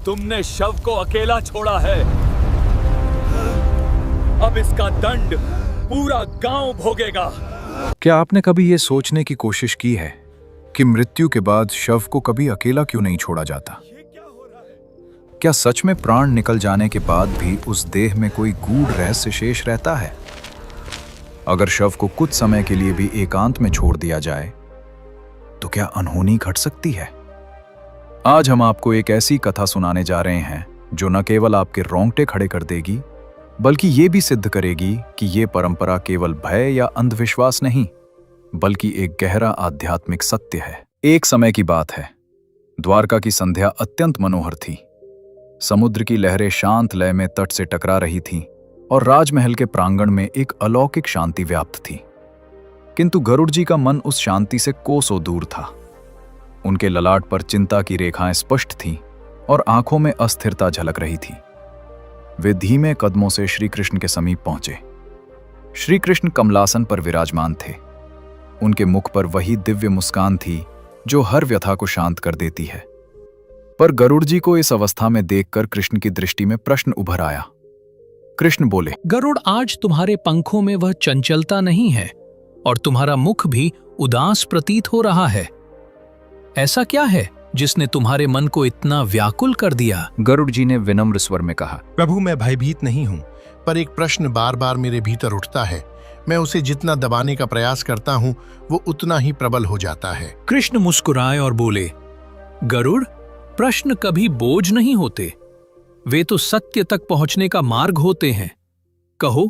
तुमने शव को अकेला छोड़ा है। अब इसका दंड पूरा गांव भोगेगा। क्या आपने कभी ये सोचने की कोशिश की है कि मृत्यु के बाद शव को कभी अकेला क्यों नहीं छोड़ा जाता? क्या सच में प्राण निकल जाने के बाद भी उस देह में कोई गूढ़ रहस्य शेष रहता है? अगर शव को कुछ समय के लिए भी एकांत में छोड़ दिया जाए तो क्या अनहोनी घट सकती है? आज हम आपको एक ऐसी कथा सुनाने जा रहे हैं जो न केवल आपके रोंगटे खड़े कर देगी, बल्कि ये भी सिद्ध करेगी कि ये परंपरा केवल भय या अंधविश्वास नहीं, बल्कि एक गहरा आध्यात्मिक सत्य है। एक समय की बात है। द्वारका की संध्या अत्यंत मनोहर थी। समुद्र की लहरें शांत लय में तट से टकरा रही थीं और राजमहल के प्रांगण में एक अलौकिक शांति व्याप्त थी। किंतु गरुड़ जी का मन उस शांति से कोसों दूर था। उनके ललाट पर चिंता की रेखाएं स्पष्ट थीं और आंखों में अस्थिरता झलक रही थी। वे धीमे कदमों से श्री कृष्ण के समीप पहुंचे। श्री कृष्ण कमलासन पर विराजमान थे। उनके मुख पर वही दिव्य मुस्कान थी जो हर व्यथा को शांत कर देती है। पर गरुड़ जी को इस अवस्था में देखकर कृष्ण की दृष्टि में प्रश्न उभर आया। कृष्ण बोले, गरुड़, आज तुम्हारे पंखों में वह चंचलता नहीं है और तुम्हारा मुख भी उदास प्रतीत हो रहा है। ऐसा क्या है जिसने तुम्हारे मन को इतना व्याकुल कर दिया? गरुड़ जी ने विनम्र स्वर में कहा, प्रभु, मैं भयभीत नहीं हूं, पर एक प्रश्न बार बार मेरे भीतर उठता है। मैं उसे जितना दबाने का प्रयास करता हूं, वो उतना ही प्रबल हो जाता है। कृष्ण मुस्कुराए और बोले, गरुड़, प्रश्न कभी बोझ नहीं होते, वे तो सत्य तक पहुंचने का मार्ग होते हैं। कहो,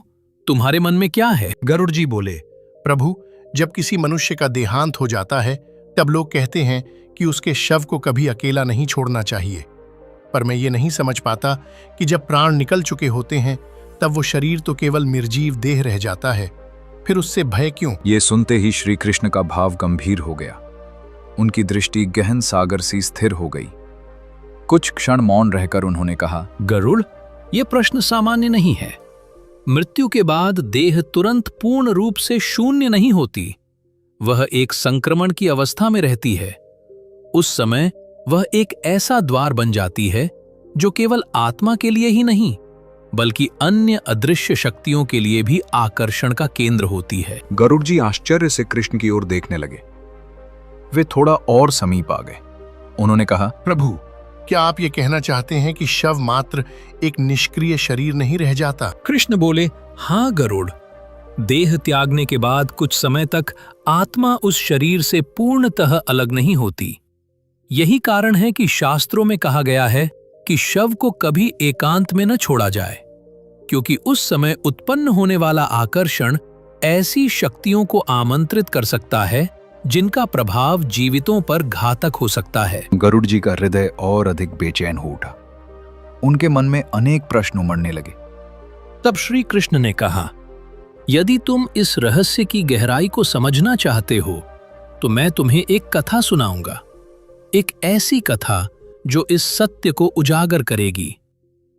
तुम्हारे मन में क्या है? गरुड़ जी बोले, प्रभु, जब किसी मनुष्य का देहांत हो जाता है तब लोग कहते हैं कि उसके शव को कभी अकेला नहीं छोड़ना चाहिए। पर मैं ये नहीं समझ पाता कि जब प्राण निकल चुके होते हैं तब वो शरीर तो केवल निर्जीव देह रह जाता है, फिर उससे भय क्यों? ये सुनते ही श्री कृष्ण का भाव गंभीर हो गया। उनकी दृष्टि गहन सागर सी स्थिर हो गई। कुछ क्षण मौन रहकर उन्होंने कहा, गरुड़, ये प्रश्न सामान्य नहीं है। मृत्यु के बाद देह तुरंत पूर्ण रूप से शून्य नहीं होती। वह एक संक्रमण की अवस्था में रहती है। उस समय वह एक ऐसा द्वार बन जाती है जो केवल आत्मा के लिए ही नहीं, बल्कि अन्य अदृश्य शक्तियों के लिए भी आकर्षण का केंद्र होती है। गरुड़ जी आश्चर्य से कृष्ण की ओर देखने लगे। वे थोड़ा और समीप आ गए। उन्होंने कहा, प्रभु, क्या आप ये कहना चाहते हैं कि शव मात्र एक निष्क्रिय शरीर नहीं रह जाता? कृष्ण बोले, हाँ गरुड़, देह त्यागने के बाद कुछ समय तक आत्मा उस शरीर से पूर्णतः अलग नहीं होती। यही कारण है कि शास्त्रों में कहा गया है कि शव को कभी एकांत में न छोड़ा जाए, क्योंकि उस समय उत्पन्न होने वाला आकर्षण ऐसी शक्तियों को आमंत्रित कर सकता है जिनका प्रभाव जीवितों पर घातक हो सकता है। गरुड़ जी का हृदय और अधिक बेचैन हो उठा। उनके मन में अनेक प्रश्न उमड़ने लगे। तब श्री कृष्ण ने कहा, यदि तुम इस रहस्य की गहराई को समझना चाहते हो तो मैं तुम्हें एक कथा सुनाऊंगा। एक ऐसी कथा जो इस सत्य को उजागर करेगी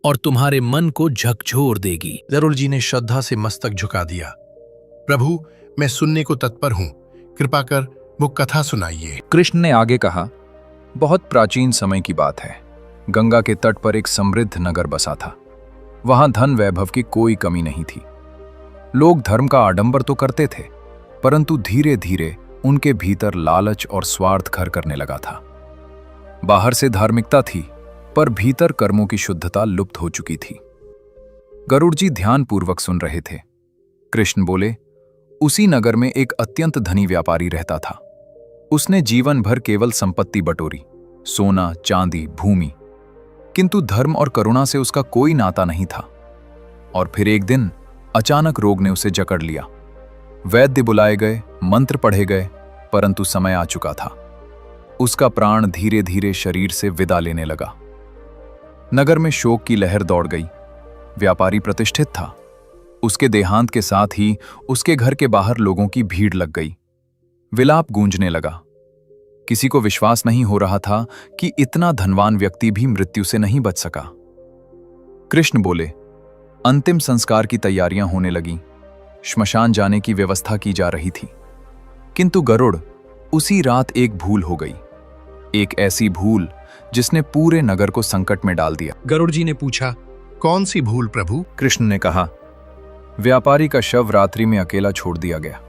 और तुम्हारे मन को झकझोर देगी। गरुड़ जी ने श्रद्धा से मस्तक झुका दिया। प्रभु, मैं सुनने को तत्पर हूं, कृपा कर वो कथा सुनाइए। कृष्ण ने आगे कहा, बहुत प्राचीन समय की बात है। गंगा के तट पर एक समृद्ध नगर बसा था। वहां धन वैभव की कोई कमी नहीं थी। लोग धर्म का आडंबर तो करते थे, परंतु धीरे धीरे उनके भीतर लालच और स्वार्थ घर करने लगा था। बाहर से धार्मिकता थी, पर भीतर कर्मों की शुद्धता लुप्त हो चुकी थी। गरुड़ जी ध्यानपूर्वक सुन रहे थे। कृष्ण बोले, उसी नगर में एक अत्यंत धनी व्यापारी रहता था। उसने जीवन भर केवल संपत्ति बटोरी, सोना, चांदी, भूमि, किंतु धर्म और करुणा से उसका कोई नाता नहीं था। और फिर एक दिन अचानक रोग ने उसे जकड़ लिया। वैद्य बुलाए गए, मंत्र पढ़े गए, परंतु समय आ चुका था। उसका प्राण धीरे धीरे शरीर से विदा लेने लगा। नगर में शोक की लहर दौड़ गई। व्यापारी प्रतिष्ठित था। उसके देहांत के साथ ही उसके घर के बाहर लोगों की भीड़ लग गई। विलाप गूंजने लगा। किसी को विश्वास नहीं हो रहा था कि इतना धनवान व्यक्ति भी मृत्यु से नहीं बच सका। कृष्ण बोले, अंतिम संस्कार की तैयारियां होने लगीं। श्मशान जाने की व्यवस्था की जा रही थी। किंतु गरुड़, उसी रात एक भूल हो गई। एक ऐसी भूल जिसने पूरे नगर को संकट में डाल दिया। गरुड़ जी ने पूछा, कौन सी भूल प्रभु? कृष्ण ने कहा, व्यापारी का शव रात्रि में अकेला छोड़ दिया गया।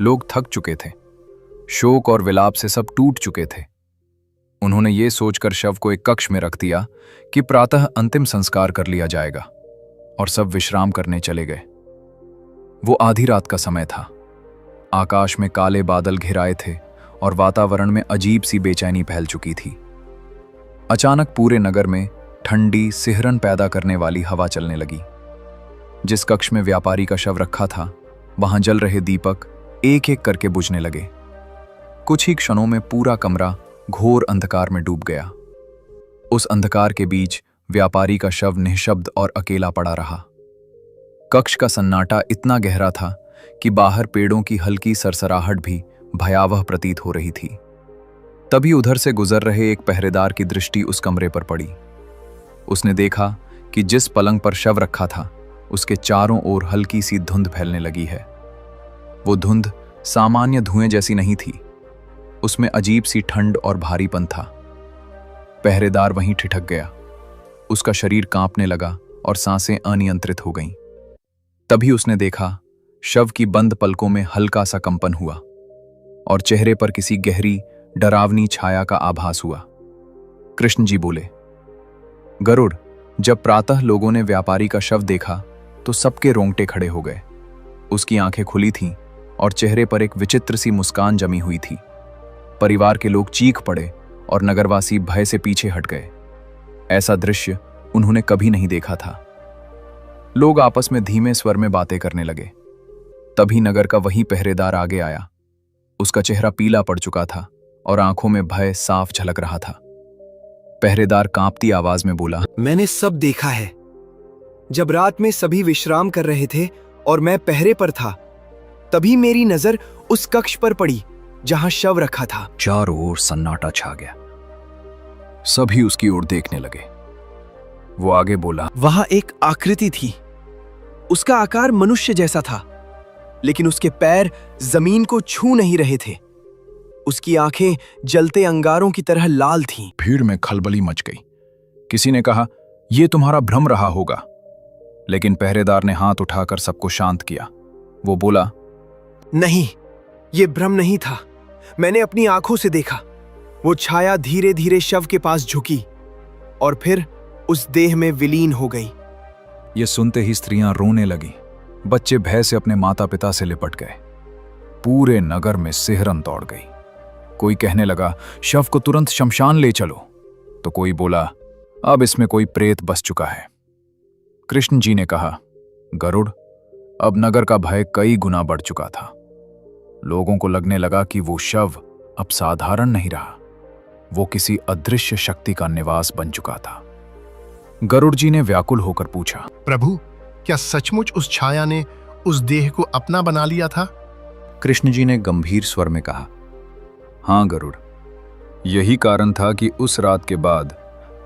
लोग थक चुके थे, शोक और विलाप से सब टूट चुके थे। उन्होंने ये सोचकर शव को एक कक्ष में रख दिया कि प्रातः अंतिम संस्कार कर लिया जाएगा, और सब विश्राम करने चले गए। वो आधी रात का समय था। आकाश में काले बादल घिराए थे और वातावरण में अजीब सी बेचैनी फैल चुकी थी। अचानक पूरे नगर में ठंडी सिहरन पैदा करने वाली हवा चलने लगी। जिस कक्ष में व्यापारी का शव रखा था, वहां जल रहे दीपक एक एक करके बुझने लगे। कुछ ही क्षणों में पूरा कमरा घोर अंधकार में डूब गया। उस अंधकार के बीच व्यापारी का शव निःशब्द और अकेला पड़ा रहा। कक्ष का सन्नाटा इतना गहरा था कि बाहर पेड़ों की हल्की सरसराहट भी भयावह प्रतीत हो रही थी। तभी उधर से गुजर रहे एक पहरेदार की दृष्टि उस कमरे पर पड़ी। उसने देखा कि जिस पलंग पर शव रखा था, उसके चारों ओर हल्की सी धुंध फैलने लगी है। वो धुंध सामान्य धुएं जैसी नहीं थी, उसमें अजीब सी ठंड और भारीपन था। पहरेदार वहीं ठिठक गया। उसका शरीर कांपने लगा और सांसें अनियंत्रित हो गईं। तभी उसने देखा, शव की बंद पलकों में हल्का सा कंपन हुआ और चेहरे पर किसी गहरी डरावनी छाया का आभास हुआ। कृष्ण जी बोले, गरुड़, जब प्रातः लोगों ने व्यापारी का शव देखा तो सबके रोंगटे खड़े हो गए। उसकी आंखें खुली थीं और चेहरे पर एक विचित्र सी मुस्कान जमी हुई थी। परिवार के लोग चीख पड़े और नगरवासी भय से पीछे हट गए। ऐसा दृश्य उन्होंने कभी नहीं देखा था। लोग आपस में धीमे स्वर में बातें करने लगे। तभी नगर का वही पहरेदार आगे आया। उसका चेहरा पीला पड़ चुका था और आंखों में भय साफ झलक रहा था। पहरेदार कांपती आवाज में बोला, मैंने सब देखा है। जब रात में सभी विश्राम कर रहे थे और मैं पहरे पर था, तभी मेरी नजर उस कक्ष पर पड़ी जहां शव रखा था। चारों ओर सन्नाटा छा गया। सभी उसकी ओर देखने लगे। वो आगे बोला, वहां एक आकृति थी। उसका आकार मनुष्य जैसा था, लेकिन उसके पैर जमीन को छू नहीं रहे थे। उसकी आंखें जलते अंगारों की तरह लाल थीं। भीड़ में खलबली मच गई। किसी ने कहा, यह तुम्हारा भ्रम रहा होगा, लेकिन पहरेदार ने हाथ उठाकर सबको शांत किया। वो बोला, नहीं, ये भ्रम नहीं था। मैंने अपनी आंखों से देखा। वो छाया धीरे धीरे शव के पास झुकी और फिर उस देह में विलीन हो गई। ये सुनते ही स्त्रियां रोने लगी। बच्चे भय से अपने माता पिता से लिपट गए। पूरे नगर में सिहरन दौड़ गई। कोई कहने लगा, शव को तुरंत शमशान ले चलो, तो कोई बोला, अब इसमें कोई प्रेत बस चुका है। कृष्ण जी ने कहा, गरुड़, अब नगर का भय कई गुना बढ़ चुका था। लोगों को लगने लगा कि वो शव अब साधारण नहीं रहा, वो किसी अदृश्य शक्ति का निवास बन चुका था। गरुड़ जी ने व्याकुल होकर पूछा, प्रभु, क्या सचमुच उस छाया ने उस देह को अपना बना लिया था? कृष्ण जी ने गंभीर स्वर में कहा, हां गरुड़, यही कारण था कि उस रात के बाद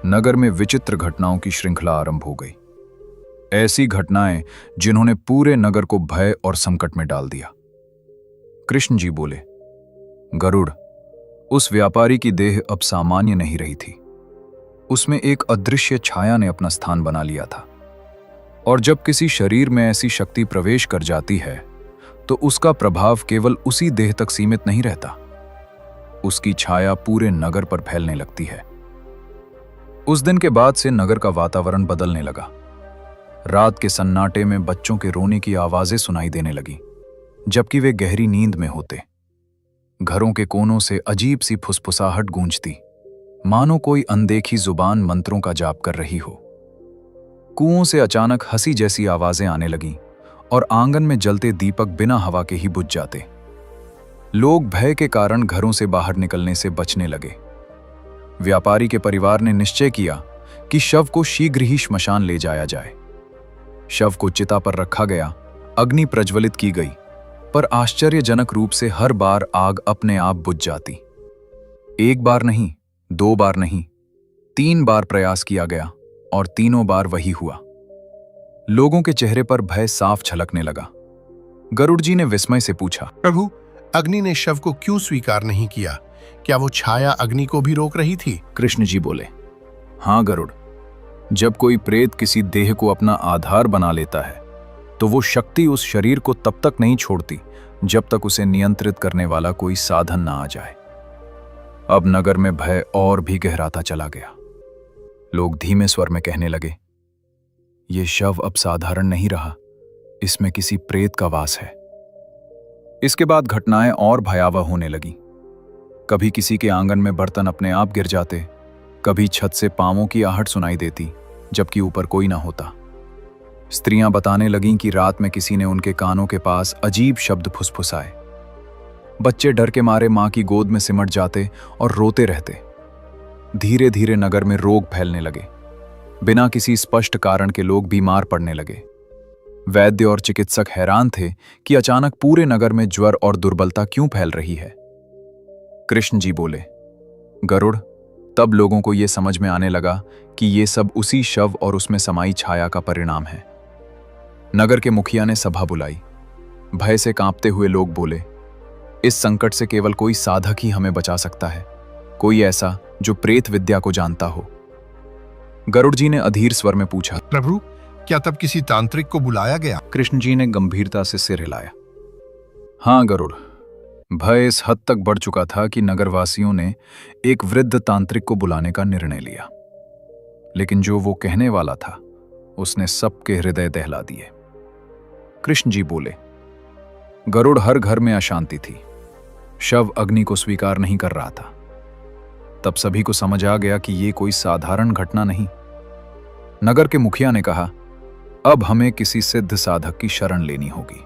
नगर में विचित्र घटनाओं की श्रृंखला आरंभ हो गई। ऐसी घटनाएं जिन्होंने पूरे नगर को भय और संकट में डाल दिया। कृष्ण जी बोले, गरुड़, उस व्यापारी की देह अब सामान्य नहीं रही थी। उसमें एक अदृश्य छाया ने अपना स्थान बना लिया था, और जब किसी शरीर में ऐसी शक्ति प्रवेश कर जाती है तो उसका प्रभाव केवल उसी देह तक सीमित नहीं रहता, उसकी छाया पूरे नगर पर फैलने लगती है। उस दिन के बाद से नगर का वातावरण बदलने लगा। रात के सन्नाटे में बच्चों के रोने की आवाजें सुनाई देने लगी, जबकि वे गहरी नींद में होते। घरों के कोनों से अजीब सी फुसफुसाहट गूंजती, मानो कोई अनदेखी जुबान मंत्रों का जाप कर रही हो। कुओं से अचानक हंसी जैसी आवाजें आने लगीं और आंगन में जलते दीपक बिना हवा के ही बुझ जाते। लोग भय के कारण घरों से बाहर निकलने से बचने लगे। व्यापारी के परिवार ने निश्चय किया कि शव को शीघ्र ही श्मशान ले जाया जाए। शव को चिता पर रखा गया, अग्नि प्रज्वलित की गई, पर आश्चर्यजनक रूप से हर बार आग अपने आप बुझ जाती। एक बार नहीं, 2 बार नहीं, 3 बार प्रयास किया गया और तीनों बार वही हुआ। लोगों के चेहरे पर भय साफ झलकने लगा। गरुड़ जी ने विस्मय से पूछा, प्रभु, अग्नि ने शव को क्यों स्वीकार नहीं किया? क्या वो छाया अग्नि को भी रोक रही थी? कृष्ण जी बोले, हाँ गरुड़, जब कोई प्रेत किसी देह को अपना आधार बना लेता है तो वो शक्ति उस शरीर को तब तक नहीं छोड़ती जब तक उसे नियंत्रित करने वाला कोई साधन ना आ जाए। अब नगर में भय और भी गहराता चला गया। लोग धीमे स्वर में कहने लगे, ये शव अब साधारण नहीं रहा, इसमें किसी प्रेत का वास है। इसके बाद घटनाएं और भयावह होने लगी। कभी किसी के आंगन में बर्तन अपने आप गिर जाते, कभी छत से पांवों की आहट सुनाई देती जबकि ऊपर कोई ना होता। स्त्रियां बताने लगीं कि रात में किसी ने उनके कानों के पास अजीब शब्द फुसफुसाए। बच्चे डर के मारे मां की गोद में सिमट जाते और रोते रहते। धीरे धीरे नगर में रोग फैलने लगे। बिना किसी स्पष्ट कारण के लोग बीमार पड़ने लगे। वैद्य और चिकित्सक हैरान थे कि अचानक पूरे नगर में ज्वर और दुर्बलता क्यों फैल रही है। कृष्ण जी बोले, गरुड़, तब लोगों को यह समझ में आने लगा कि ये सब उसी शव और उसमें समाई छाया का परिणाम है। नगर के मुखिया ने सभा बुलाई। भय से कांपते हुए लोग बोले, इस संकट से केवल कोई साधक ही हमें बचा सकता है, कोई ऐसा जो प्रेत विद्या को जानता हो। गरुड़ जी ने अधीर स्वर में पूछा, प्रभु, क्या तब किसी तांत्रिक को बुलाया गया? कृष्ण जी ने गंभीरता से सिर हिलाया। हां गरुड़, भय इस हद तक बढ़ चुका था कि नगरवासियों ने एक वृद्ध तांत्रिक को बुलाने का निर्णय लिया। लेकिन जो वो कहने वाला था उसने सबके हृदय दहला दिए। कृष्ण जी बोले, गरुड़, हर घर में अशांति थी। शव अग्नि को स्वीकार नहीं कर रहा था। तब सभी को समझ आ गया कि ये कोई साधारण घटना नहीं। नगर के मुखिया ने कहा, अब हमें किसी सिद्ध साधक की शरण लेनी होगी।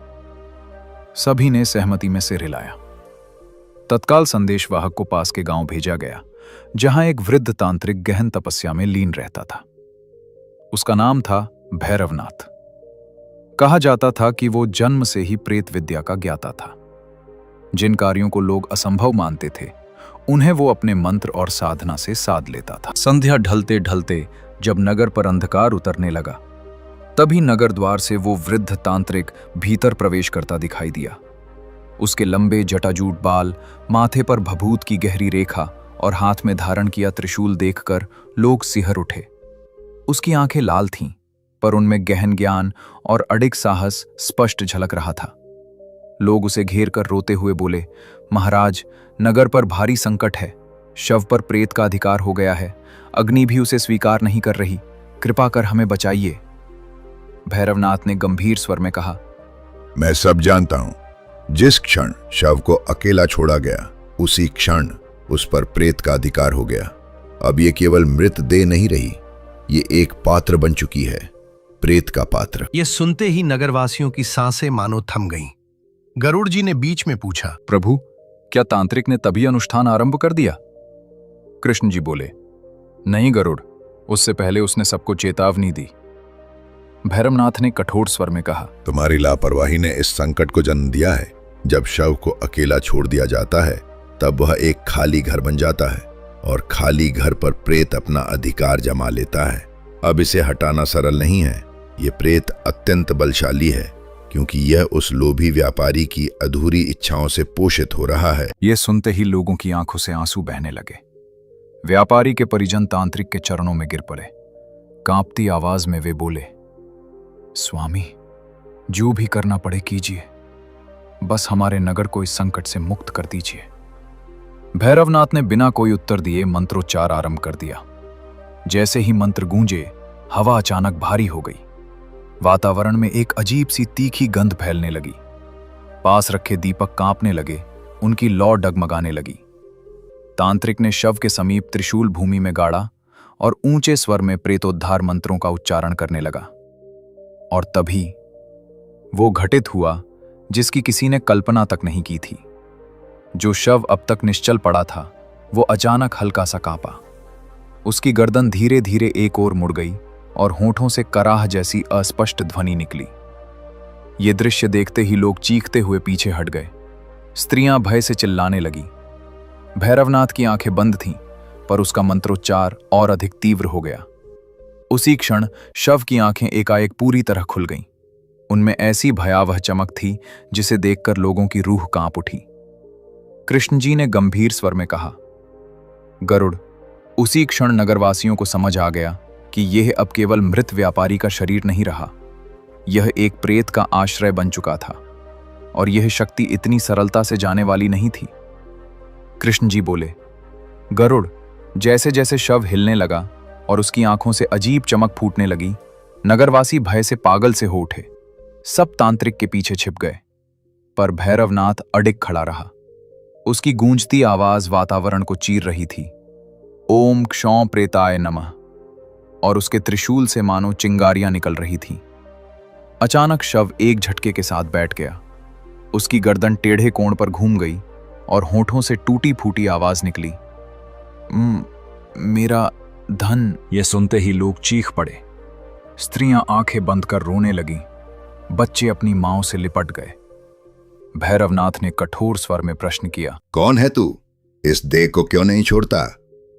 सभी ने सहमति में सिर हिलाया। तत्काल संदेशवाहक को पास के गांव भेजा गया, जहां एक वृद्ध तांत्रिक गहन तपस्या में लीन रहता था। उसका नाम था भैरवनाथ। कहा जाता था कि वो जन्म से ही प्रेत विद्या का ज्ञाता था। जिन कार्यों को लोग असंभव मानते थे, उन्हें वो अपने मंत्र और साधना से साध लेता था। संध्या ढलते ढलते जब नगर पर अंधकार उतरने लगा, तभी नगर द्वार से वो वृद्ध तांत्रिक भीतर प्रवेश करता दिखाई दिया। उसके लंबे जटाजूट बाल, माथे पर भभूत की गहरी रेखा और हाथ में धारण किया त्रिशूल देखकर लोग सिहर उठे। उसकी आंखें लाल थीं, पर उनमें गहन ज्ञान और अडिग साहस स्पष्ट झलक रहा था। लोग उसे घेर कर रोते हुए बोले, महाराज, नगर पर भारी संकट है। शव पर प्रेत का अधिकार हो गया है। अग्नि भी उसे स्वीकार नहीं कर रही। कृपा कर हमें बचाइए। भैरवनाथ ने गंभीर स्वर में कहा, मैं सब जानता हूं। जिस क्षण शव को अकेला छोड़ा गया, उसी क्षण उस पर प्रेत का अधिकार हो गया। अब ये केवल मृत देह नहीं रही, ये एक पात्र बन चुकी है, प्रेत का पात्र। ये सुनते ही नगरवासियों की सांसें मानो थम गईं। गरुड़ जी ने बीच में पूछा, प्रभु, क्या तांत्रिक ने तभी अनुष्ठान आरंभ कर दिया? कृष्ण जी बोले, नहीं गरुड़, उससे पहले उसने सबको चेतावनी दी। भैरवनाथ ने कठोर स्वर में कहा, तुम्हारी लापरवाही ने इस संकट को जन्म दिया है। जब शव को अकेला छोड़ दिया जाता है, तब वह एक खाली घर बन जाता है और खाली घर पर प्रेत अपना अधिकार जमा लेता है। अब इसे हटाना सरल नहीं है। ये प्रेत अत्यंत बलशाली है, क्योंकि यह उस लोभी व्यापारी की अधूरी इच्छाओं से पोषित हो रहा है। ये सुनते ही लोगों की आंखों से आंसू बहने लगे। व्यापारी के परिजन तांत्रिक के चरणों में गिर पड़े। कांपती आवाज में वे बोले, स्वामी, जो भी करना पड़े कीजिए, बस हमारे नगर को इस संकट से मुक्त कर दीजिए। भैरवनाथ ने बिना कोई उत्तर दिए मंत्रोच्चार आरंभ कर दिया। जैसे ही मंत्र गूंजे, हवा अचानक भारी हो गई। वातावरण में एक अजीब सी तीखी गंध फैलने लगी। पास रखे दीपक कांपने लगे, उनकी लौ डगमगाने लगी। तांत्रिक ने शव के समीप त्रिशूल भूमि में गाड़ा और ऊंचे स्वर में प्रेतोद्धार मंत्रों का उच्चारण करने लगा। और तभी वो घटित हुआ जिसकी किसी ने कल्पना तक नहीं की थी। जो शव अब तक निश्चल पड़ा था, वो अचानक हल्का सा कांपा। उसकी गर्दन धीरे धीरे एक ओर मुड़ गई और होठों से कराह जैसी अस्पष्ट ध्वनि निकली। ये दृश्य देखते ही लोग चीखते हुए पीछे हट गए। स्त्रियां भय से चिल्लाने लगी। भैरवनाथ की आंखें बंद थीं, पर उसका मंत्रोच्चार और अधिक तीव्र हो गया। उसी क्षण शव की आंखें एकाएक पूरी तरह खुल गईं। उनमें ऐसी भयावह चमक थी जिसे देखकर लोगों की रूह कांप उठी। कृष्ण जी ने गंभीर स्वर में कहा। गरुड़, उसी क्षण नगरवासियों को समझ आ गया कि यह अब केवल मृत व्यापारी का शरीर नहीं रहा, यह एक प्रेत का आश्रय बन चुका था, और यह शक्ति इतनी सरलता से जाने वाली नहीं थी। कृष्ण जी बोले, गरुड़, जैसे जैसे शव हिलने लगा और उसकी आंखों से अजीब चमक फूटने लगी, नगरवासी भय से पागल से हो उठे। सब तांत्रिक के पीछे छिप गए, पर भैरवनाथ अडिग खड़ा रहा। उसकी गूंजती आवाज वातावरण को चीर रही थी, ओम क्षौं प्रेताय नमः, और उसके त्रिशूल से मानो चिंगारियां निकल रही थीं। अचानक शव एक झटके के साथ बैठ गया। उसकी गर्दन टेढ़े कोण पर घूम गई और होठों से टूटी फूटी आवाज निकली, मेरा धन। यह सुनते ही लोग चीख पड़े। स्त्रियां आंखें बंद कर रोने लगीं, बच्चे अपनी मांओं से लिपट गए। भैरवनाथ ने कठोर स्वर में प्रश्न किया, कौन है तू? इस देह को क्यों नहीं छोड़ता?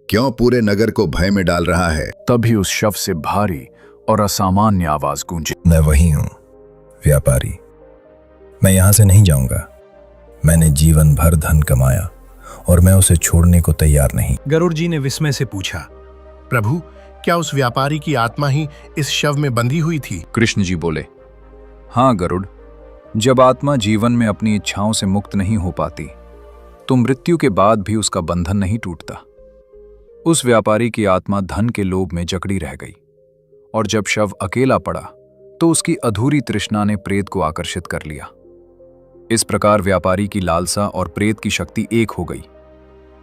क्यों पूरे नगर को भय में डाल रहा है? तभी उस शव से भारी और असामान्य आवाज गूंजी, मैं वही हूं, व्यापारी। मैं यहां से नहीं जाऊंगा। मैंने जीवन भर धन कमाया और मैं उसे छोड़ने को तैयार नहीं। गरुड़ जी ने विस्मय से पूछा, प्रभु, क्या उस व्यापारी की आत्मा ही इस शव में बंधी हुई थी? कृष्ण जी बोले, हां गरुड़, जब आत्मा जीवन में अपनी इच्छाओं से मुक्त नहीं हो पाती तो मृत्यु के बाद भी उसका बंधन नहीं टूटता। उस व्यापारी की आत्मा धन के लोभ में जकड़ी रह गई, और जब शव अकेला पड़ा तो उसकी अधूरी तृष्णा ने प्रेत को आकर्षित कर लिया। इस प्रकार व्यापारी की लालसा और प्रेत की शक्ति एक हो गई।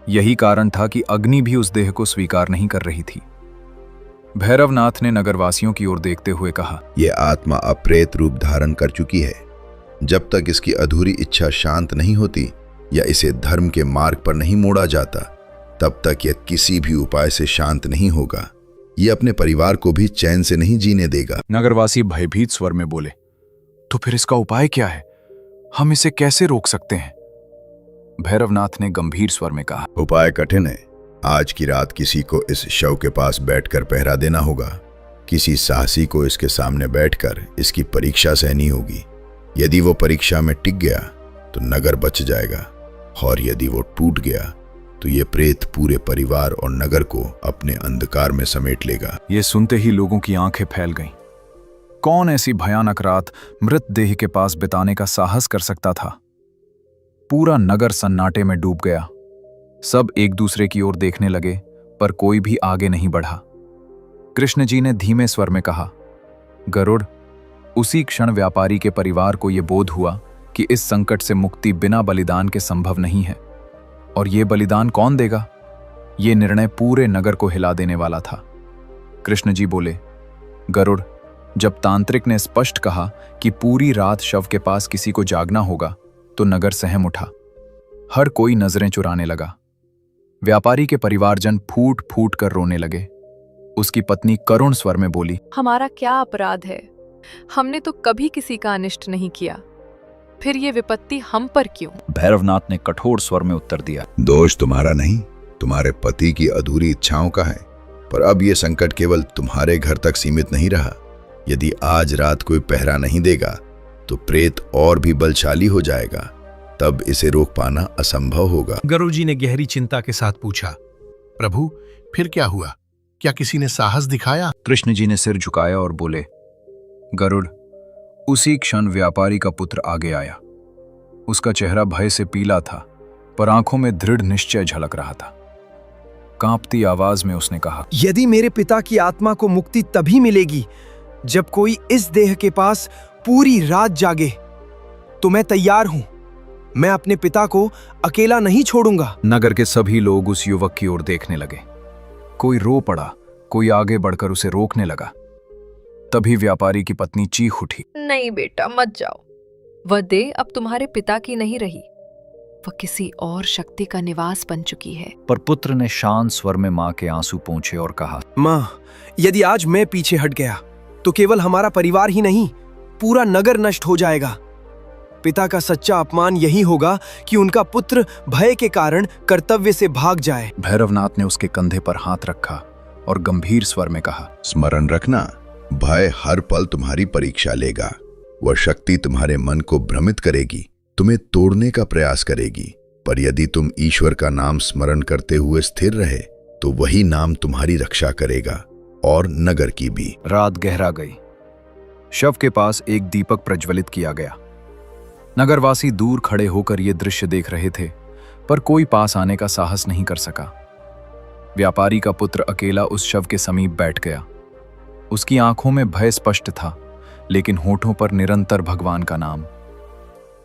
यही कारण था कि अग्नि भी उस देह को स्वीकार नहीं कर रही थी। भैरवनाथ ने नगरवासियों की ओर देखते हुए कहा, यह आत्मा अब प्रेत रूप धारण कर चुकी है। जब तक इसकी अधूरी इच्छा शांत नहीं होती या इसे धर्म के मार्ग पर नहीं मोड़ा जाता, तब तक यह किसी भी उपाय से शांत नहीं होगा। यह अपने परिवार को भी चैन से नहीं जीने देगा। नगरवासी भयभीत स्वर में बोले, तो फिर इसका उपाय क्या है? हम इसे कैसे रोक सकते हैं? भैरवनाथ ने गंभीर स्वर में कहा, उपाय कठिन है। आज की रात किसी को इस शव के पास बैठकर पहरा देना होगा। किसी साहसी को इसके सामने बैठकर इसकी परीक्षा सहनी होगी। यदि वो परीक्षा में टिक गया तो नगर बच जाएगा, और यदि वो टूट गया तो ये प्रेत पूरे परिवार और नगर को अपने अंधकार में समेट लेगा। यह सुनते ही लोगों की आंखें फैल गईं। कौन ऐसी भयानक रात मृत देह के पास बिताने का साहस कर सकता था? पूरा नगर सन्नाटे में डूब गया। सब एक दूसरे की ओर देखने लगे, पर कोई भी आगे नहीं बढ़ा। कृष्ण जी ने धीमे स्वर में कहा, गरुड़, उसी क्षण व्यापारी के परिवार को यह बोध हुआ कि इस संकट से मुक्ति बिना बलिदान के संभव नहीं है। और यह बलिदान कौन देगा? यह निर्णय पूरे नगर को हिला देने वाला था। कृष्ण जी बोले, गरुड़, जब तांत्रिक ने स्पष्ट कहा कि पूरी रात शव के पास किसी को जागना होगा, तो नगर सहम उठा। हर कोई नजरें चुराने लगा। व्यापारी के परिवारजन फूट फूट कर रोने लगे। उसकी पत्नी करुण स्वर में बोली, हमारा क्या अपराध है? हमने तो कभी किसी का अनिष्ट नहीं किया, फिर ये विपत्ति हम पर क्यों? भैरवनाथ ने कठोर स्वर में उत्तर दिया, दोष तुम्हारा नहीं, तुम्हारे पति की अधूरी इच्छाओं का है। पर अब यह संकट केवल तुम्हारे घर तक सीमित नहीं रहा। यदि आज रात कोई पहरा नहीं देगा तो प्रेत और भी बलशाली हो जाएगा। तब इसे रोक पाना असंभव होगा। गरुड़ जी ने गहरी चिंता के साथ पूछा, प्रभु, फिर क्या हुआ? क्या किसी ने साहस दिखाया? कृष्ण जी ने सिर झुकाया और बोले, गरुड़, उसी क्षण व्यापारी का पुत्र आगे आया। उसका चेहरा भय से पीला था, पर आंखों में दृढ़ निश्चय झलक रहा था। कांपती आवाज में उसने कहा, यदि मेरे पिता की आत्मा को मुक्ति तभी मिलेगी जब कोई इस देह के पास पूरी रात जागे, तो मैं तैयार हूं। मैं अपने पिता को अकेला नहीं छोड़ूंगा। नगर के सभी लोग उस युवक की ओर देखने लगे। कोई रो पड़ा, कोई आगे बढ़कर उसे रोकने लगा। तभी व्यापारी की पत्नी चीख उठी, नहीं बेटा, मत जाओ। वह देह अब तुम्हारे पिता की नहीं रही, वह किसी और शक्ति का निवास बन चुकी है। पर पुत्र ने शांत स्वर में मां के आंसू पोंछे और कहा, मां, यदि आज मैं पीछे हट गया तो केवल हमारा परिवार ही नहीं, पूरा नगर नष्ट हो जाएगा। पिता का सच्चा अपमान यही होगा कि उनका पुत्र भय के कारण कर्तव्य से भाग जाए। भैरवनाथ ने उसके कंधे पर हाथ रखा और गंभीर स्वर में कहा, स्मरण रखना, भय हर पल तुम्हारी परीक्षा लेगा। वह शक्ति तुम्हारे मन को भ्रमित करेगी, तुम्हें तोड़ने का प्रयास करेगी। पर यदि तुम ईश्वर का नाम स्मरण करते हुए स्थिर रहे तो वही नाम तुम्हारी रक्षा करेगा और नगर की भी। रात गहरा गई। शव के पास एक दीपक प्रज्वलित किया गया। नगरवासी दूर खड़े होकर ये दृश्य देख रहे थे, पर कोई पास आने का साहस नहीं कर सका। व्यापारी का पुत्र अकेला उस शव के समीप बैठ गया। उसकी आंखों में भय स्पष्ट था, लेकिन होठों पर निरंतर भगवान का नाम।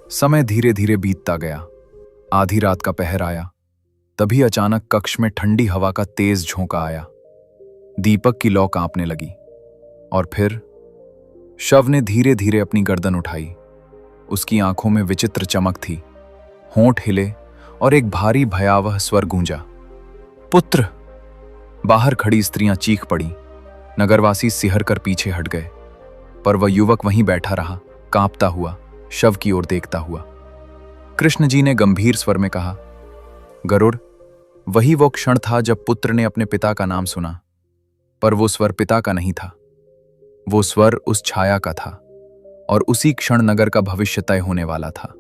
समय धीरे धीरे बीतता गया। आधी रात का पहर आया। तभी अचानक कक्ष में ठंडी हवा का तेज झोंका आया। दीपक की लौ कांपने लगी और फिर शव ने धीरे धीरे अपनी गर्दन उठाई। उसकी आंखों में विचित्र चमक थी, होंठ हिले और एक भारी भयावह स्वर गूंजा, पुत्र। बाहर खड़ी स्त्रियां चीख पड़ी। नगरवासी सिहर कर पीछे हट गए, पर वह युवक वहीं बैठा रहा, कांपता हुआ, शव की ओर देखता हुआ। कृष्ण जी ने गंभीर स्वर में कहा, गरुड़, वही वो क्षण था जब पुत्र ने अपने पिता का नाम सुना, पर वो स्वर पिता का नहीं था। वो स्वर उस छाया का था और उसी क्षण नगर का भविष्य तय होने वाला था।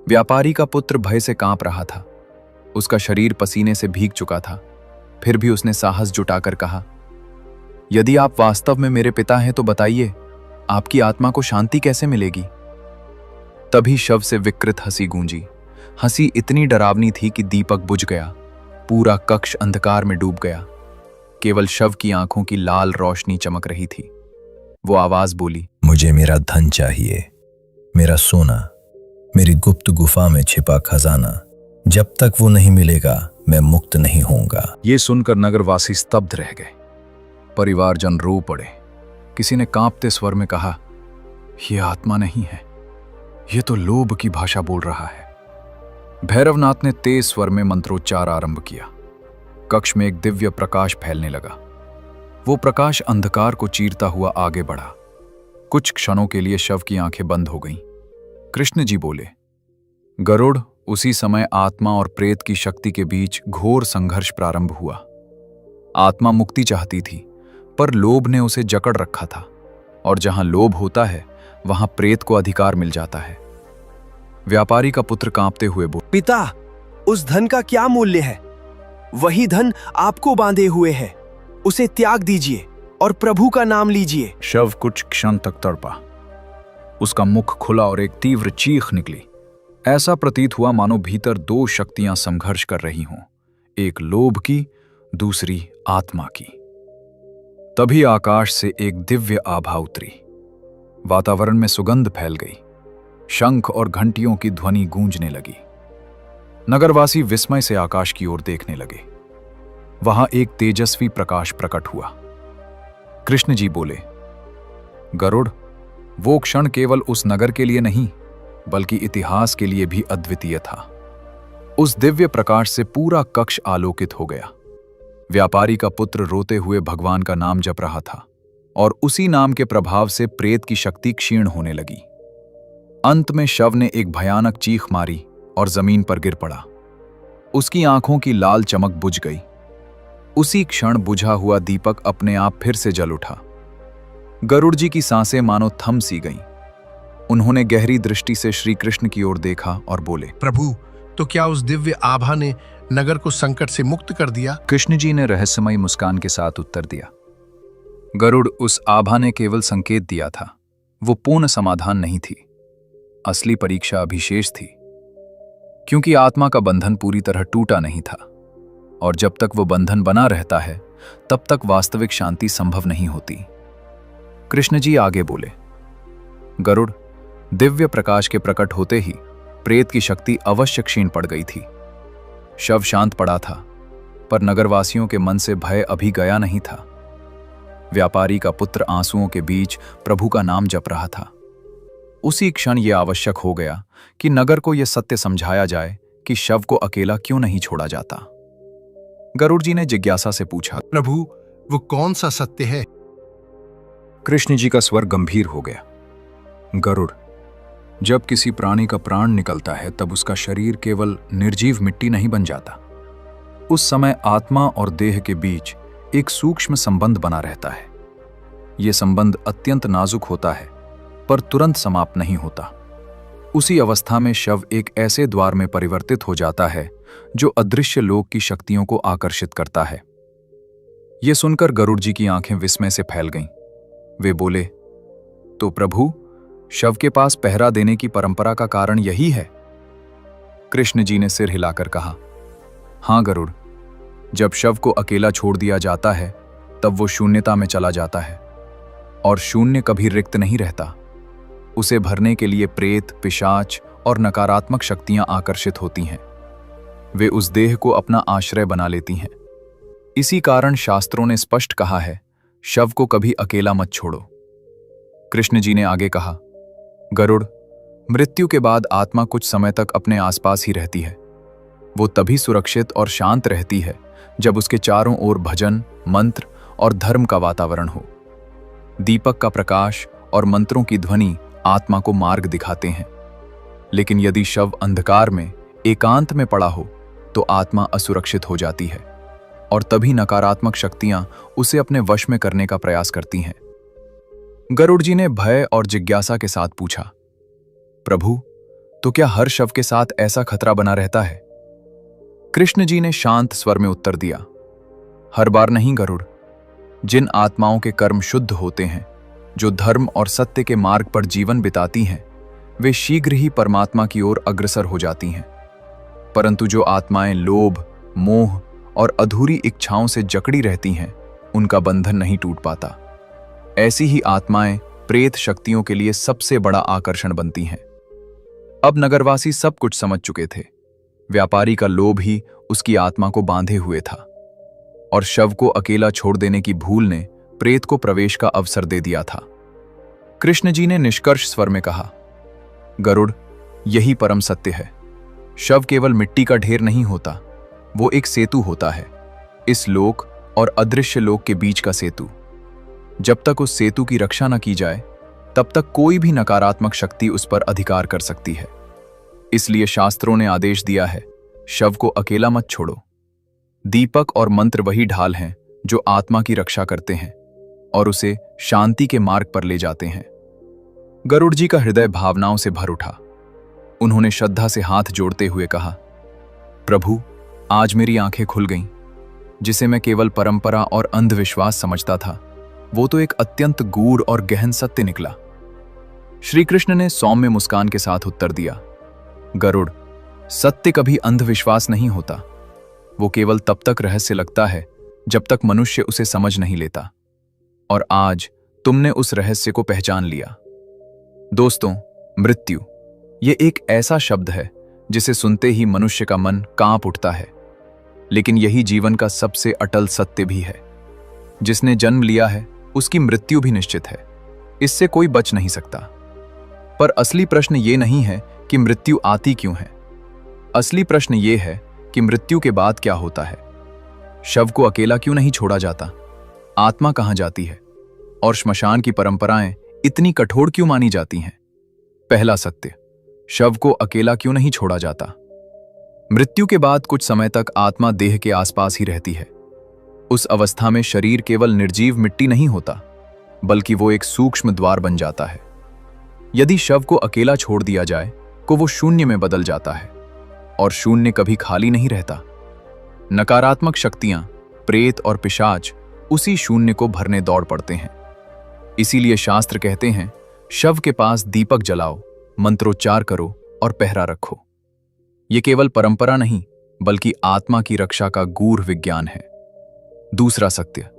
व्यापारी का पुत्र भय से कांप रहा था। उसका शरीर पसीने से भीग चुका था। फिर भी उसने साहस जुटाकर कहा, यदि आप वास्तव में मेरे पिता हैं तो बताइए, आपकी आत्मा को शांति कैसे मिलेगी? तभी शव से विकृत हंसी गूंजी। हंसी इतनी डरावनी थी कि दीपक बुझ गया। पूरा कक्ष अंधकार में डूब गया। केवल शव की आंखों की लाल रोशनी चमक रही थी। वो आवाज बोली, मुझे मेरा धन चाहिए, मेरा सोना, मेरी गुप्त गुफा में छिपा खजाना। जब तक वो नहीं मिलेगा मैं मुक्त नहीं होऊंगा। ये सुनकर नगरवासी स्तब्ध रह गए। परिवारजन रो पड़े। किसी ने कांपते स्वर में कहा, यह आत्मा नहीं है, यह तो लोभ की भाषा बोल रहा है। भैरवनाथ ने तेज स्वर में मंत्रोच्चार आरंभ किया। कक्ष में एक दिव्य प्रकाश फैलने लगा। वो प्रकाश अंधकार को चीरता हुआ आगे बढ़ा। कुछ क्षणों के लिए शव की आंखें बंद हो गईं। कृष्ण जी बोले, गरुड़, उसी समय आत्मा और प्रेत की शक्ति के बीच घोर संघर्ष प्रारंभ हुआ। आत्मा मुक्ति चाहती थी, पर लोभ ने उसे जकड़ रखा था, और जहां लोभ होता है वहां प्रेत को अधिकार मिल जाता है। व्यापारी का पुत्र कांपते हुए बोला, पिता, उस धन का क्या मूल्य है? वही धन आपको बांधे हुए है। उसे त्याग दीजिए और प्रभु का नाम लीजिए। शव कुछ क्षण तक तड़पा। उसका मुख खुला और एक तीव्र चीख निकली। ऐसा प्रतीत हुआ मानो भीतर दो शक्तियां संघर्ष कर रही हों, एक लोभ की, दूसरी आत्मा की। तभी आकाश से एक दिव्य आभा उतरी। वातावरण में सुगंध फैल गई। शंख और घंटियों की ध्वनि गूंजने लगी। नगरवासी विस्मय से आकाश की ओर देखने लगे। वहां एक तेजस्वी प्रकाश प्रकट हुआ। कृष्ण जी बोले, गरुड़, वो क्षण केवल उस नगर के लिए नहीं बल्कि इतिहास के लिए भी अद्वितीय था। उस दिव्य प्रकाश से पूरा कक्ष आलोकित हो गया। व्यापारी का पुत्र रोते हुए भगवान का नाम जप रहा था और उसी नाम के प्रभाव से प्रेत की शक्ति क्षीण होने लगी। अंत में शव ने एक भयानक चीख मारी और जमीन पर गिर पड़ा। उसकी आंखों की लाल चमक बुझ गई। उसी क्षण बुझा हुआ दीपक अपने आप फिर से जल उठा। गरुड़ जी की सांसें मानो थम सी गईं। उन्होंने गहरी दृष्टि से श्री कृष्ण की ओर देखा और बोले, प्रभु, तो क्या उस दिव्य आभा ने नगर को संकट से मुक्त कर दिया? कृष्ण जी ने रहस्यमयी मुस्कान के साथ उत्तर दिया, गरुड़, उस आभा ने केवल संकेत दिया था। वो पूर्ण समाधान नहीं थी। असली परीक्षा अभिशेष थी, क्योंकि आत्मा का बंधन पूरी तरह टूटा नहीं था, और जब तक वो बंधन बना रहता है तब तक वास्तविक शांति संभव नहीं होती। कृष्ण जी आगे बोले, गरुड़, दिव्य प्रकाश के प्रकट होते ही प्रेत की शक्ति अवश्य क्षीण पड़ गई थी। शव शांत पड़ा था, पर नगरवासियों के मन से भय अभी गया नहीं था। व्यापारी का पुत्र आंसुओं के बीच प्रभु का नाम जप रहा था। उसी क्षण यह आवश्यक हो गया कि नगर को यह सत्य समझाया जाए कि शव को अकेला क्यों नहीं छोड़ा जाता। गरुड़ जी ने जिज्ञासा से पूछा, प्रभु, वो कौन सा सत्य है? कृष्ण जी का स्वर गंभीर हो गया, गरुड़, जब किसी प्राणी का प्राण निकलता है तब उसका शरीर केवल निर्जीव मिट्टी नहीं बन जाता। उस समय आत्मा और देह के बीच एक सूक्ष्म संबंध बना रहता है। यह संबंध अत्यंत नाजुक होता है, पर तुरंत समाप्त नहीं होता। उसी अवस्था में शव एक ऐसे द्वार में परिवर्तित हो जाता है जो अदृश्य लोक की शक्तियों को आकर्षित करता है। यह सुनकर गरुड़ जी की आंखें विस्मय से फैल गईं। वे बोले, तो प्रभु, शव के पास पहरा देने की परंपरा का कारण यही है? कृष्ण जी ने सिर हिलाकर कहा, हां गरुड़, जब शव को अकेला छोड़ दिया जाता है तब वो शून्यता में चला जाता है, और शून्य कभी रिक्त नहीं रहता। उसे भरने के लिए प्रेत, पिशाच और नकारात्मक शक्तियां आकर्षित होती हैं। वे उस देह को अपना आश्रय बना लेती हैं। इसी कारण शास्त्रों ने स्पष्ट कहा है, शव को कभी अकेला मत छोड़ो। कृष्ण जी ने आगे कहा, गरुड़, मृत्यु के बाद आत्मा कुछ समय तक अपने आसपास ही रहती है। वो तभी सुरक्षित और शांत रहती है जब उसके चारों ओर भजन, मंत्र और धर्म का वातावरण हो। दीपक का प्रकाश और मंत्रों की ध्वनि आत्मा को मार्ग दिखाते हैं। लेकिन यदि शव अंधकार में, एकांत में पड़ा हो तो आत्मा असुरक्षित हो जाती है, और तभी नकारात्मक शक्तियां उसे अपने वश में करने का प्रयास करती हैं। गरुड़ जी ने भय और जिज्ञासा के साथ पूछा, प्रभु, तो क्या हर शव के साथ ऐसा खतरा बना रहता है? कृष्ण जी ने शांत स्वर में उत्तर दिया, हर बार नहीं गरुड़। जिन आत्माओं के कर्म शुद्ध होते हैं, जो धर्म और सत्य के मार्ग पर जीवन बिताती हैं, वे शीघ्र ही परमात्मा की ओर अग्रसर हो जाती हैं। परंतु जो आत्माएं लोभ, मोह और अधूरी इच्छाओं से जकड़ी रहती हैं, उनका बंधन नहीं टूट पाता। ऐसी ही आत्माएं प्रेत शक्तियों के लिए सबसे बड़ा आकर्षण बनती हैं। अब नगरवासी सब कुछ समझ चुके थे। व्यापारी का लोभ ही उसकी आत्मा को बांधे हुए था, और शव को अकेला छोड़ देने की भूल ने प्रेत को प्रवेश का अवसर दे दिया था। कृष्ण जी ने निष्कर्ष स्वर में कहा, गरुड़, यही परम सत्य है। शव केवल मिट्टी का ढेर नहीं होता, वो एक सेतु होता है, इस लोक और अदृश्य लोक के बीच का सेतु। जब तक उस सेतु की रक्षा न की जाए, तब तक कोई भी नकारात्मक शक्ति उस पर अधिकार कर सकती है। इसलिए शास्त्रों ने आदेश दिया है, शव को अकेला मत छोड़ो। दीपक और मंत्र वही ढाल हैं जो आत्मा की रक्षा करते हैं और उसे शांति के मार्ग पर ले जाते हैं। गरुड़ जी का हृदय भावनाओं से भर उठा। उन्होंने श्रद्धा से हाथ जोड़ते हुए कहा, प्रभु, आज मेरी आंखें खुल गईं। जिसे मैं केवल परंपरा और अंधविश्वास समझता था, वो तो एक अत्यंत गूढ़ और गहन सत्य निकला। श्री कृष्ण ने सौम्य मुस्कान के साथ उत्तर दिया, गरुड़, सत्य कभी अंधविश्वास नहीं होता। वो केवल तब तक रहस्य लगता है जब तक मनुष्य उसे समझ नहीं लेता, और आज तुमने उस रहस्य को पहचान लिया। दोस्तों, मृत्यु ये एक ऐसा शब्द है जिसे सुनते ही मनुष्य का मन कांप उठता है, लेकिन यही जीवन का सबसे अटल सत्य भी है। जिसने जन्म लिया है उसकी मृत्यु भी निश्चित है, इससे कोई बच नहीं सकता। पर असली प्रश्न ये नहीं है कि मृत्यु आती क्यों है। असली प्रश्न ये है कि मृत्यु के बाद क्या होता है। शव को अकेला क्यों नहीं छोड़ा जाता? आत्मा कहां जाती है? और श्मशान की परंपराएं इतनी कठोर क्यों मानी जाती हैं? पहला सत्य, शव को अकेला क्यों नहीं छोड़ा जाता? मृत्यु के बाद कुछ समय तक आत्मा देह के आसपास ही रहती है। उस अवस्था में शरीर केवल निर्जीव मिट्टी नहीं होता, बल्कि वो एक सूक्ष्म द्वार बन जाता है। यदि शव को अकेला छोड़ दिया जाए तो वो शून्य में बदल जाता है, और शून्य कभी खाली नहीं रहता। नकारात्मक शक्तियां, प्रेत और पिशाच उसी शून्य को भरने दौड़ पड़ते हैं। इसीलिए शास्त्र कहते हैं, शव के पास दीपक जलाओ, मंत्रोच्चार करो और पहरा रखो। ये केवल परंपरा नहीं, बल्कि आत्मा की रक्षा का गूढ़ विज्ञान है। दूसरा सत्य,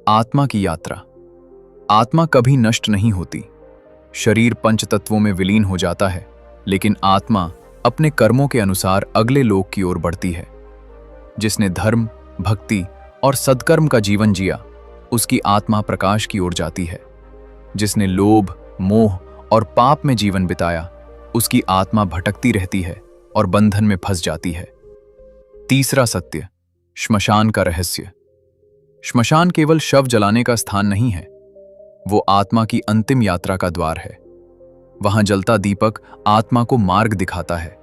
आत्मा की यात्रा। आत्मा कभी नष्ट नहीं होती। शरीर पंच तत्वों में विलीन हो जाता है, लेकिन आत्मा अपने कर्मों के अनुसार अगले लोक की ओर बढ़ती है। जिसने धर्म, भक्ति और सद्कर्म का जीवन जिया, उसकी आत्मा प्रकाश की ओर जाती है। जिसने लोभ, मोह और पाप में जीवन बिताया, उसकी आत्मा भटकती रहती है और बंधन में फंस जाती है। तीसरा सत्य, श्मशान का रहस्य। श्मशान केवल शव जलाने का स्थान नहीं है, वो आत्मा की अंतिम यात्रा का द्वार है। वहां जलता दीपक आत्मा को मार्ग दिखाता है।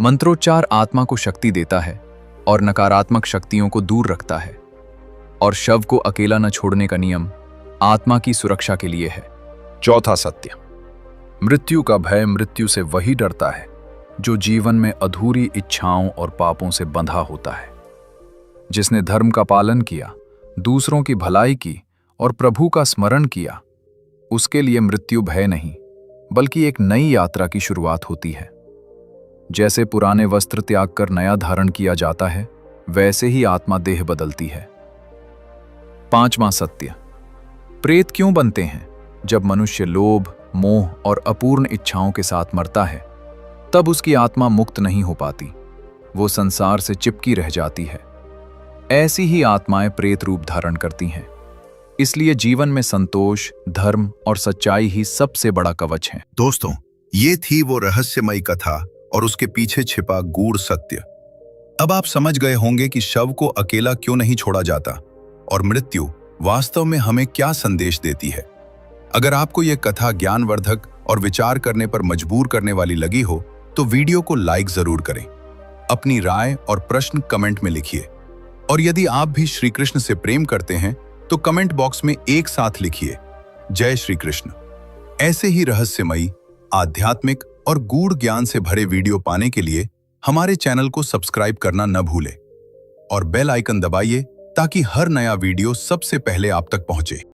मंत्रोच्चार आत्मा को शक्ति देता है और नकारात्मक शक्तियों को दूर रखता है। और शव को अकेला न छोड़ने का नियम आत्मा की सुरक्षा के लिए है। चौथा सत्य, मृत्यु का भय मृत्यु से वही डरता है जो जीवन में अधूरी इच्छाओं और पापों से बंधा होता है। जिसने धर्म का पालन किया, दूसरों की भलाई की और प्रभु का स्मरण किया, उसके लिए मृत्यु भय नहीं बल्कि एक नई यात्रा की शुरुआत होती है। जैसे पुराने वस्त्र त्याग कर नया धारण किया जाता है, वैसे ही आत्मा देह बदलती है। 5वां सत्य, प्रेत क्यों बनते हैं? जब मनुष्य लोभ, मोह और अपूर्ण इच्छाओं के साथ मरता है, तब उसकी आत्मा मुक्त नहीं हो पाती, वो संसार से चिपकी रह जाती है। ऐसी ही आत्माएं प्रेत रूप धारण करती हैं। इसलिए जीवन में संतोष, धर्म और सच्चाई ही सबसे बड़ा कवच है। दोस्तों, ये थी वो रहस्यमयी कथा और उसके पीछे छिपा गूढ़ सत्य। अब आप समझ गए होंगे कि शव को अकेला क्यों नहीं छोड़ा जाता और मृत्यु वास्तव में हमें क्या संदेश देती है। अगर आपको यह कथा ज्ञानवर्धक और विचार करने पर मजबूर करने वाली लगी हो तो वीडियो को लाइक जरूर करें। अपनी राय और प्रश्न कमेंट में लिखिए। और यदि आप भी श्री कृष्ण से प्रेम करते हैं तो कमेंट बॉक्स में एक साथ लिखिए, जय श्री कृष्ण। ऐसे ही रहस्यमयी, आध्यात्मिक और गूढ़ ज्ञान से भरे वीडियो पाने के लिए हमारे चैनल को सब्सक्राइब करना न भूलें और बेल आइकन दबाइए ताकि हर नया वीडियो सबसे पहले आप तक पहुंचे।